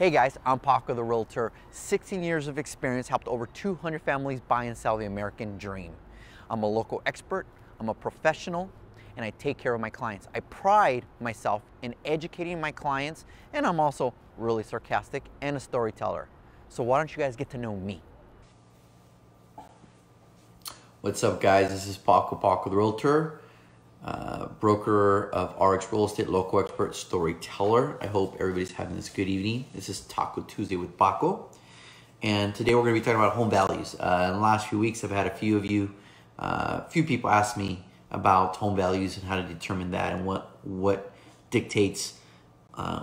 Hey guys, I'm Paco the Realtor. 16 years of experience, helped over 200 families buy and sell the American dream. I'm a local expert, I'm a professional, and I take care of my clients. I pride myself in educating my clients, and I'm also really sarcastic and a storyteller. So why don't you guys get to know me? What's up, guys? This is Paco the Realtor, broker of RX Real Estate, local expert, storyteller. I hope everybody's having this good evening. This is Taco Tuesday with Paco, and today we're going to be talking about home values. In the last few weeks, I've had a few people ask me about home values and how to determine that, and what dictates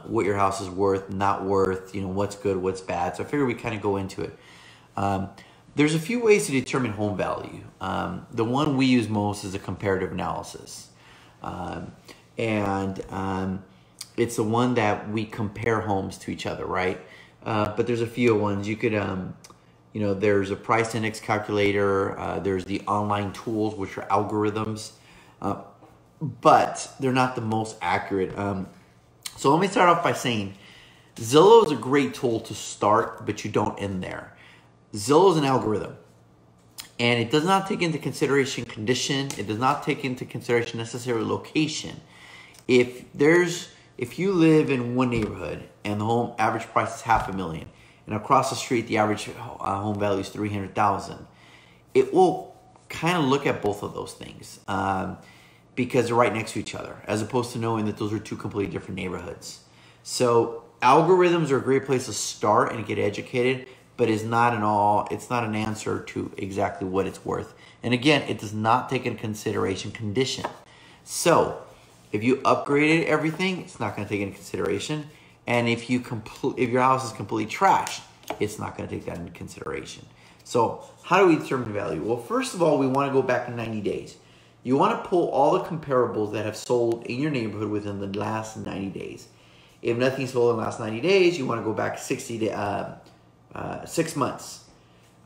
what your house is worth, not worth. You know, what's good, what's bad. So I figured we kind of go into it. There's a few ways to determine home value. The one we use most is a comparative analysis. It's the one that we compare homes to each other, right? But there's a few ones. You could, there's a price index calculator. There's the online tools, which are algorithms, but they're not the most accurate. So let me start off by saying Zillow is a great tool to start, but you don't end there. Zillow is an algorithm, and it does not take into consideration condition. It does not take into consideration necessarily location. If you live in one neighborhood and the home average price is $500,000, and across the street the average home value is $300,000, it will kind of look at both of those things because they're right next to each other, as opposed to knowing that those are two completely different neighborhoods. So algorithms are a great place to start and get educated, but it's not an answer to exactly what it's worth. And again, it does not take into consideration condition. So if you upgraded everything, it's not going to take into consideration. And if your house is completely trashed, it's not going to take that into consideration. So how do we determine value? Well, first of all, we want to go back to 90 days. You want to pull all the comparables that have sold in your neighborhood within the last 90 days. If nothing sold in the last 90 days, you want to go back 6 months,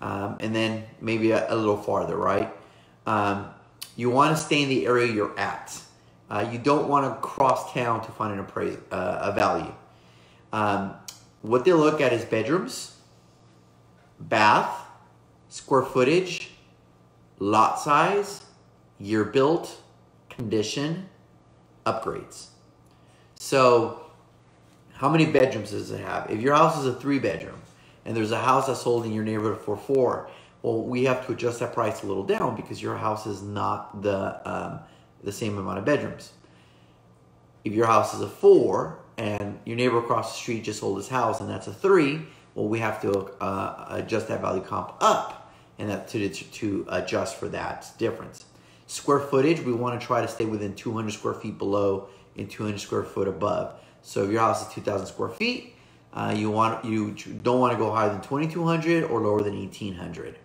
and then maybe a little farther, right? You want to stay in the area you're at. You don't want to cross town to find a value. What they look at is bedrooms, bath, square footage, lot size, year built, condition, upgrades. So how many bedrooms does it have? If your house is a 3-bedroom, and there's a house that's sold in your neighborhood for 4, well, we have to adjust that price a little down because your house is not the same amount of bedrooms. If your house is a 4 and your neighbor across the street just sold his house and that's a 3, well, we have to adjust that value comp up, and that to adjust for that difference. Square footage, we want to try to stay within 200 square feet below and 200 square foot above. So if your house is 2,000 square feet, you don't want to go higher than 2,200 or lower than 1,800.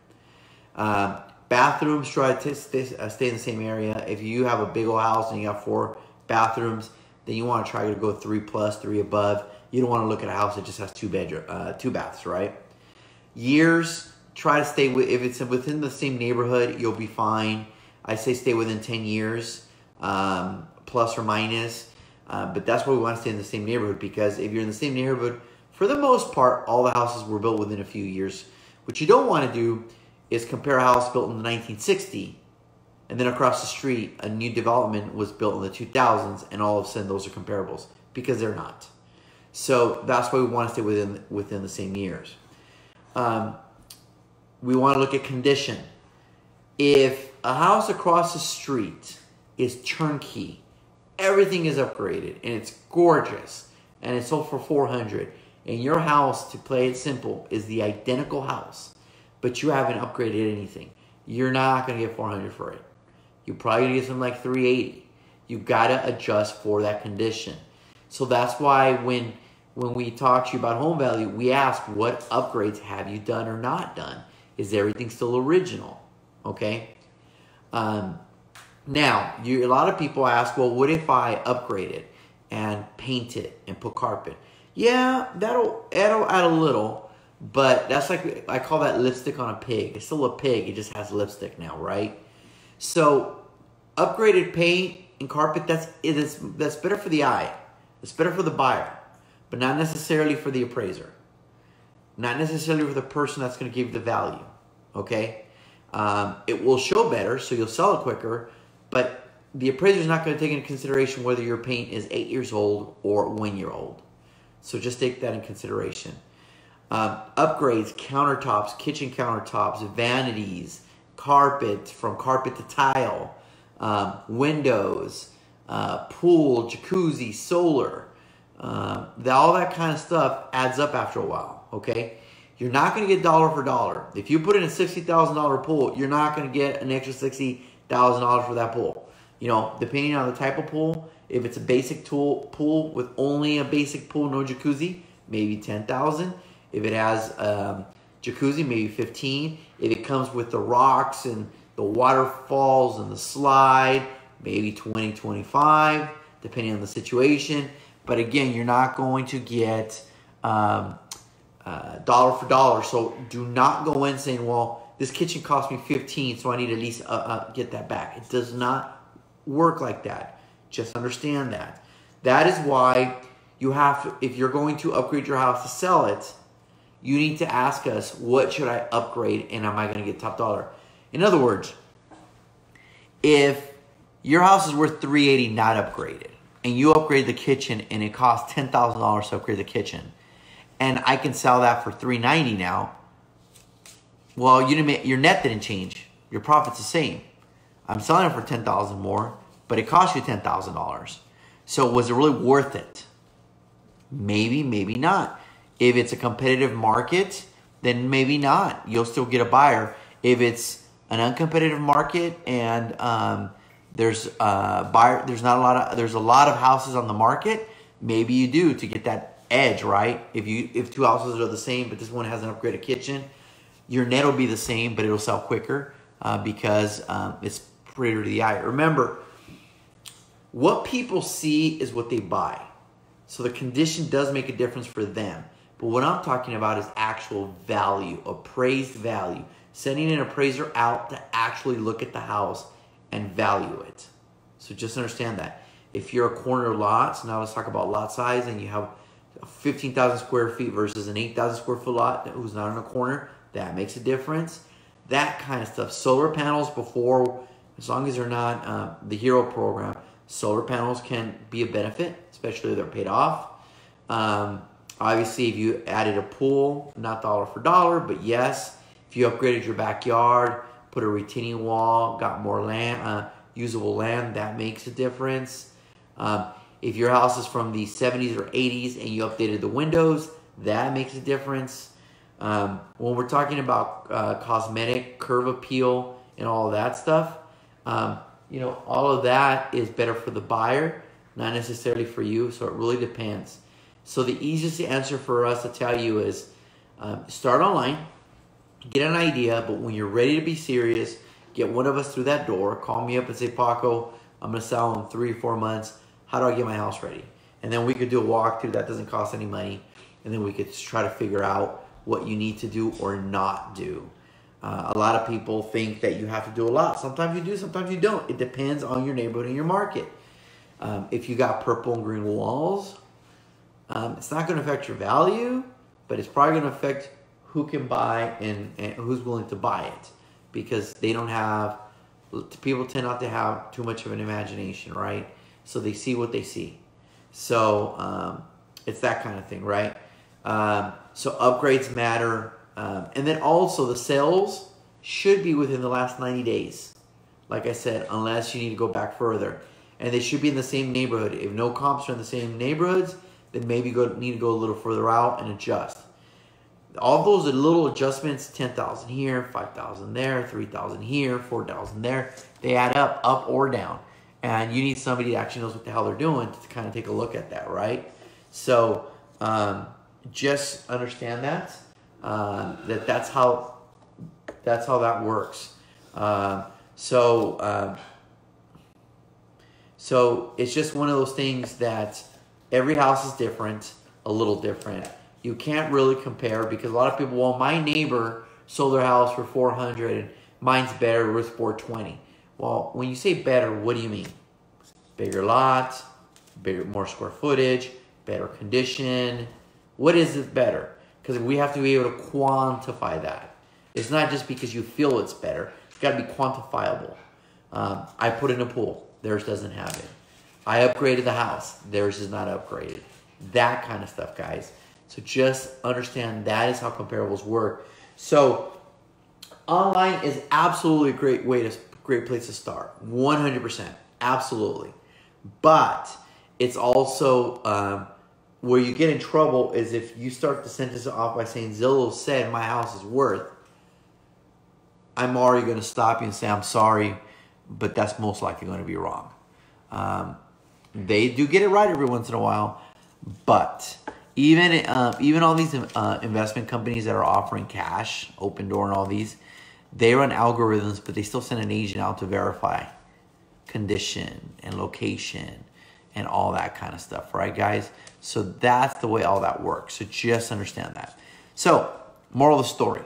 Bathrooms, try to stay in the same area. If you have a big old house and you have 4 bathrooms, then you want to try to go 3+, 3 above. You don't want to look at a house that just has 2 baths, right? Years, try to stay if it's within the same neighborhood, you'll be fine. I say stay within 10 years, plus or minus. But that's why we want to stay in the same neighborhood, because if you're in the same neighborhood, for the most part, all the houses were built within a few years. What you don't want to do is compare a house built in 1960 and then across the street, a new development was built in the 2000s, and all of a sudden those are comparables, because they're not. So that's why we want to stay within the same years. We want to look at condition. If a house across the street is turnkey, everything is upgraded and it's gorgeous and it's sold for 400, and your house, to play it simple, is the identical house, but you haven't upgraded anything, you're not going to get 400 for it. You're probably going to get something like 380. You got to adjust for that condition. So that's why when we talk to you about home value, we ask, what upgrades have you done or not done? Is everything still original? Okay. Now, a lot of people ask, well, what if I upgrade it and paint it and put carpet? Yeah, that'll add a little, but that's like, I call that lipstick on a pig. It's still a pig, it just has lipstick now, right? So upgraded paint and carpet, that's better for the eye. It's better for the buyer. but not necessarily for the appraiser. Not necessarily for the person that's going to give you the value, okay? It will show better, so you'll sell it quicker, but the appraiser is not going to take into consideration whether your paint is 8 years old or 1 year old. So just take that in consideration. Upgrades, countertops, kitchen countertops, vanities, carpet, from carpet to tile, windows, pool, jacuzzi, solar, all that kind of stuff adds up after a while, okay? You're not going to get dollar for dollar. If you put in a $60,000 pool, you're not going to get an extra $60,000 for that pool. You know, depending on the type of pool, if it's a basic pool with only a basic pool, no jacuzzi, maybe $10,000. If it has jacuzzi, maybe $15,000. If it comes with the rocks and the waterfalls and the slide, maybe $20,000, $25,000, depending on the situation. But again, you're not going to get dollar for dollar. So do not go in saying, well, this kitchen cost me $15,000, so I need to at least get that back. It does not work like that. Just understand that. That is why you have to, if you're going to upgrade your house to sell it, you need to ask us, what should I upgrade and am I going to get top dollar? In other words, if your house is worth $380 not upgraded, and you upgrade the kitchen and it costs $10,000 to upgrade the kitchen, and I can sell that for $390 now, well, your net didn't change. Your profit's the same. I'm selling it for $10,000 more, but it cost you $10,000. So was it really worth it? Maybe, maybe not. If it's a competitive market, then maybe not. You'll still get a buyer. If it's an uncompetitive market and there's a lot of houses on the market, maybe you do to get that edge, right? If two houses are the same, but this one has an upgraded kitchen, your net will be the same, but it'll sell quicker because it's prettier to the eye. Remember, what people see is what they buy. So the condition does make a difference for them. But what I'm talking about is actual value, appraised value. Sending an appraiser out to actually look at the house and value it. So just understand that. If you're a corner lot, so now let's talk about lot size, and you have 15,000 square feet versus an 8,000 square foot lot who's not in a corner, that makes a difference. That kind of stuff. Solar panels before, as long as they're not the Hero program, solar panels can be a benefit, especially if they're paid off. Obviously, if you added a pool, not dollar for dollar, but yes, if you upgraded your backyard, put a retaining wall, got more land, usable land, that makes a difference. If your house is from the 70s or 80s and you updated the windows, that makes a difference. When we're talking about cosmetic, curb appeal, and all of that stuff, you know, all of that is better for the buyer, not necessarily for you, so it really depends. So the easiest answer for us to tell you is start online, get an idea, but when you're ready to be serious, get one of us through that door, call me up and say, Paco, I'm going to sell in 3 or 4 months. How do I get my house ready? And then we could do a walkthrough that doesn't cost any money, and then we could try to figure out what you need to do or not do. A lot of people think that you have to do a lot. Sometimes you do, sometimes you don't. It depends on your neighborhood and your market. If you got purple and green walls, it's not going to affect your value, but it's probably going to affect who can buy and who's willing to buy it, because they don't have, people tend not to have too much of an imagination, right? So they see what they see. So it's that kind of thing, right? So upgrades matter. And then also the sales should be within the last 90 days. Like I said, unless you need to go back further. And they should be in the same neighborhood. If no comps are in the same neighborhoods, then maybe need to go a little further out and adjust. All those little adjustments, 10,000 here, 5,000 there, 3,000 here, 4,000 there, they add up or down. And you need somebody that actually knows what the hell they're doing to kind of take a look at that, right? So just understand that. That's how that works. So it's just one of those things that every house is different, a little different. You can't really compare, because a lot of people, well, my neighbor sold their house for 400 and mine's better, worth 420. Well, when you say better, what do you mean? Bigger lot, more square footage, better condition? What is it better? Because we have to be able to quantify that. It's not just because you feel it's better. It's got to be quantifiable. I put in a pool. Theirs doesn't have it. I upgraded the house. Theirs is not upgraded. That kind of stuff, guys. So just understand that is how comparables work. So online is absolutely a great place to start. 100%. Absolutely. But it's also where you get in trouble is if you start the sentence off by saying Zillow said my house is worth. I'm already going to stop you and say I'm sorry, but that's most likely going to be wrong. They do get it right every once in a while, but even all these investment companies that are offering cash, Open Door and all these, they run algorithms, but they still send an agent out to verify condition and location and all that kind of stuff, right, guys? So that's the way all that works. So just understand that. So, moral of the story.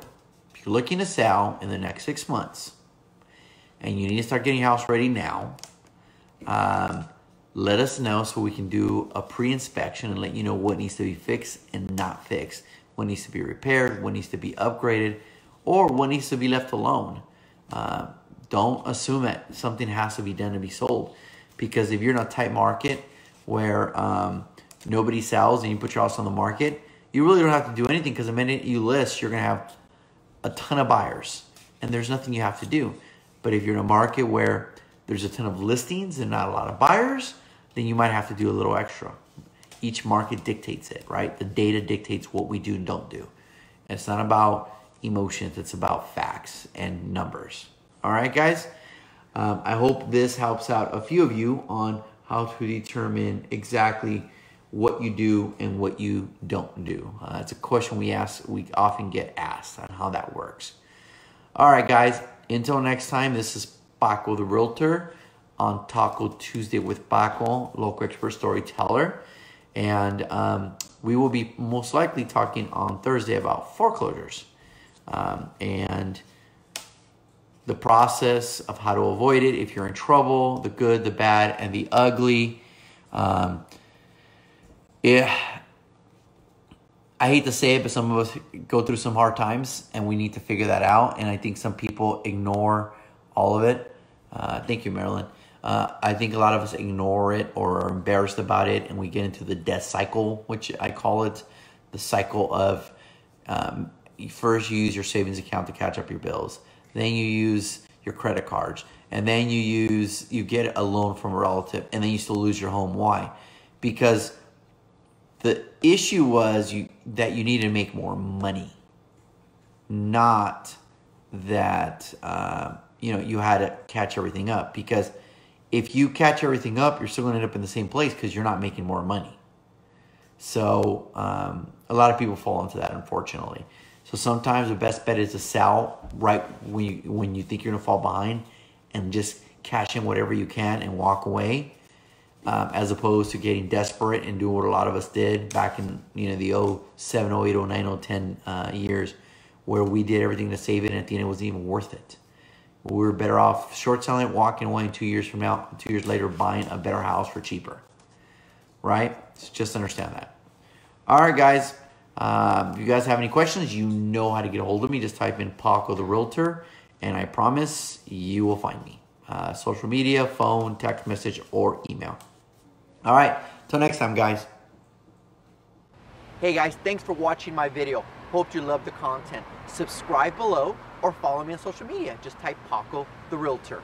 If you're looking to sell in the next 6 months and you need to start getting your house ready now, let us know so we can do a pre-inspection and let you know what needs to be fixed and not fixed, what needs to be repaired, what needs to be upgraded, or what needs to be left alone. Don't assume that something has to be done to be sold, because if you're in a tight market where nobody sells and you put your house on the market, you really don't have to do anything, because the minute you list, you're going to have a ton of buyers and there's nothing you have to do. But if you're in a market where there's a ton of listings and not a lot of buyers, then you might have to do a little extra. Each market dictates it, right? The data dictates what we do and don't do. And it's not about emotions, it's about facts and numbers. All right, guys? I hope this helps out a few of you on how to determine exactly what you do and what you don't do. It's a question we often get asked on how that works. All right, guys. Until next time, this is Paco the Realtor on Taco Tuesday with Paco, local expert storyteller. And we will be most likely talking on Thursday about foreclosures and the process of how to avoid it if you're in trouble, the good, the bad, and the ugly. I hate to say it, but some of us go through some hard times and we need to figure that out. And I think some people ignore all of it. Thank you, Marilyn. I think a lot of us ignore it or are embarrassed about it, and we get into the death cycle, which I call it, the cycle of first you use your savings account to catch up your bills, then you use your credit cards, and then you get a loan from a relative, and then you still lose your home. Why? Because the issue was that you needed to make more money, not that you had to catch everything up. Because if you catch everything up, you're still going to end up in the same place because you're not making more money. So a lot of people fall into that, unfortunately. So sometimes the best bet is to sell right when you think you're going to fall behind and just cash in whatever you can and walk away, as opposed to getting desperate and doing what a lot of us did back in the 07, 08, 09, 010 years, where we did everything to save it, and at the end it wasn't even worth it. We were better off short selling it, walking away, and 2 years from now, 2 years later, buying a better house for cheaper. Right? So just understand that. All right, guys. If you guys have any questions, you know how to get a hold of me. Just type in Paco the Realtor, and I promise you will find me. Social media, phone, text message, or email. All right. Till next time, guys. Hey guys, thanks for watching my video. Hope you love the content. Subscribe below or follow me on social media. Just type Paco the Realtor.